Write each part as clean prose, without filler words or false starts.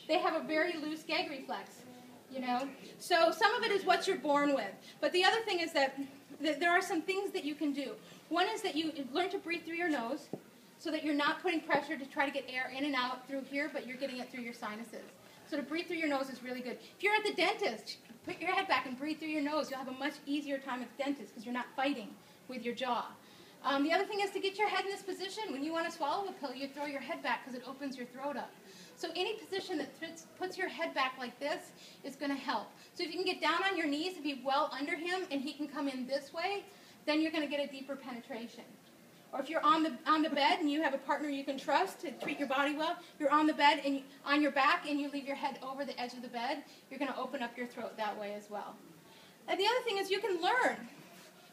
they have a very loose gag reflex, you know. So some of it is what you're born with. But the other thing is that there are some things that you can do. One is that you learn to breathe through your nose so that you're not putting pressure to try to get air in and out through here, but you're getting it through your sinuses. So to breathe through your nose is really good. If you're at the dentist, put your head back and breathe through your nose. You'll have a much easier time at the dentist because you're not fighting with your jaw. The other thing is to get your head in this position. When you want to swallow a pill, you throw your head back because it opens your throat up. So any position that puts your head back like this is going to help. So if you can get down on your knees and be well under him and he can come in this way, then you're going to get a deeper penetration. Or if you're on the bed and you have a partner you can trust to treat your body well, you're on the bed and on your back and you leave your head over the edge of the bed, you're going to open up your throat that way as well. And the other thing is you can learn.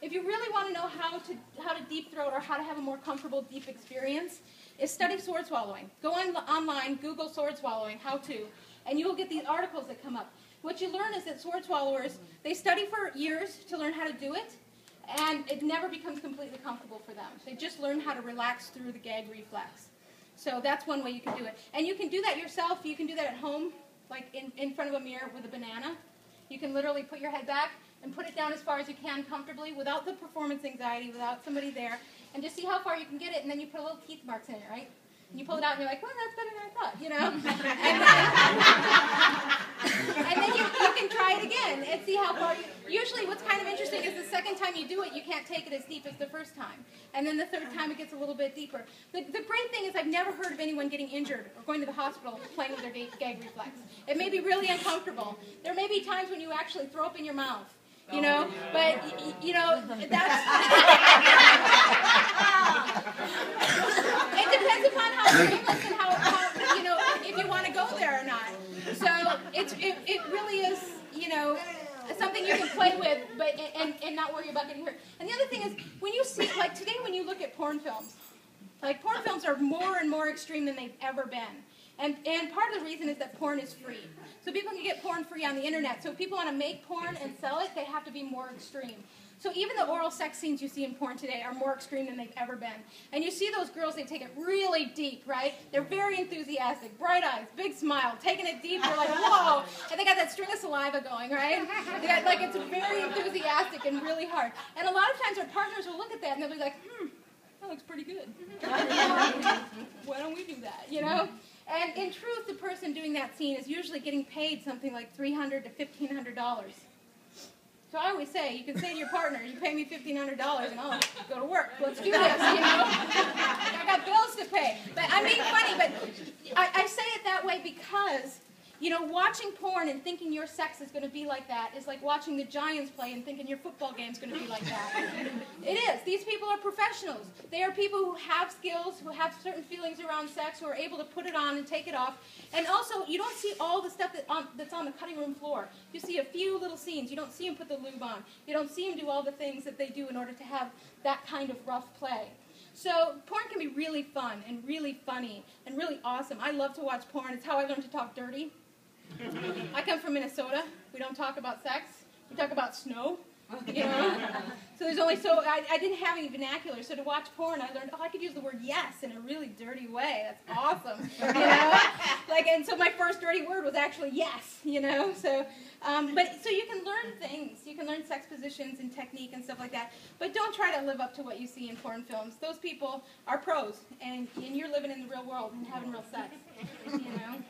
If you really want to know how to deep throat or how to have a more comfortable deep experience, is study sword swallowing. Go online, Google sword swallowing, how to, and you will get these articles that come up. What you learn is that sword swallowers, they study for years to learn how to do it, and it never becomes completely comfortable for them. They just learn how to relax through the gag reflex. So that's one way you can do it. And you can do that yourself. You can do that at home, like in front of a mirror with a banana. You can literally put your head back and put it down as far as you can comfortably without the performance anxiety, without somebody there, and just see how far you can get it, and then you put little teeth marks in it, right? And you pull it out, and you're like, well, that's better than I thought, you know? And then you can try it again and see how far you... Usually what's kind of interesting is the second time you do it, you can't take it as deep as the first time. And then the third time it gets a little bit deeper. The great thing is I've never heard of anyone getting injured or going to the hospital playing with their gag reflex. It may be really uncomfortable. There may be times when you actually throw up in your mouth. You know, but, you know, that's... It depends upon how painless and how, you know, if you want to go there or not. So it really is, you know, something you can play with but and not worry about getting hurt. And the other thing is, when you see, like today when you look at porn films, like porn films are more and more extreme than they've ever been. And part of the reason is that porn is free. So people can get porn free on the internet. So if people want to make porn and sell it, they have to be more extreme. So even the oral sex scenes you see in porn today are more extreme than they've ever been. And you see those girls, they take it really deep, right? They're very enthusiastic, bright eyes, big smile, taking it deep. They're like, whoa. And they got that string of saliva going, right? They got, like, it's very enthusiastic and really hard. And a lot of times our partners will look at that and they'll be like, that looks pretty good. Why don't we do that, you know? And in truth, the person doing that scene is usually getting paid something like $300 to $1,500. So I always say, you can say to your partner, you pay me $1,500 and I'll go to work. Let's do this, you know? I got bills to pay. But I'm being funny, but I say it that way because, you know, watching porn and thinking your sex is going to be like that is like watching the Giants play and thinking your football game is going to be like that. It is. These people are professionals. They are people who have skills, who have certain feelings around sex, who are able to put it on and take it off. And also, you don't see all the stuff that's on the cutting room floor. You see a few little scenes. You don't see them put the lube on. You don't see them do all the things that they do in order to have that kind of rough play. So porn can be really fun and really funny and really awesome. I love to watch porn. It's how I learned to talk dirty. I come from Minnesota. We don't talk about sex. We talk about snow, you know. So there's only so I didn't have any vernacular. So to watch porn, I learned I could use the word yes in a really dirty way. That's awesome, you know. Like, and so my first dirty word was actually yes, you know. So, so you can learn things. You can learn sex positions and technique and stuff like that. But don't try to live up to what you see in porn films. Those people are pros, and you're living in the real world and having real sex, you know.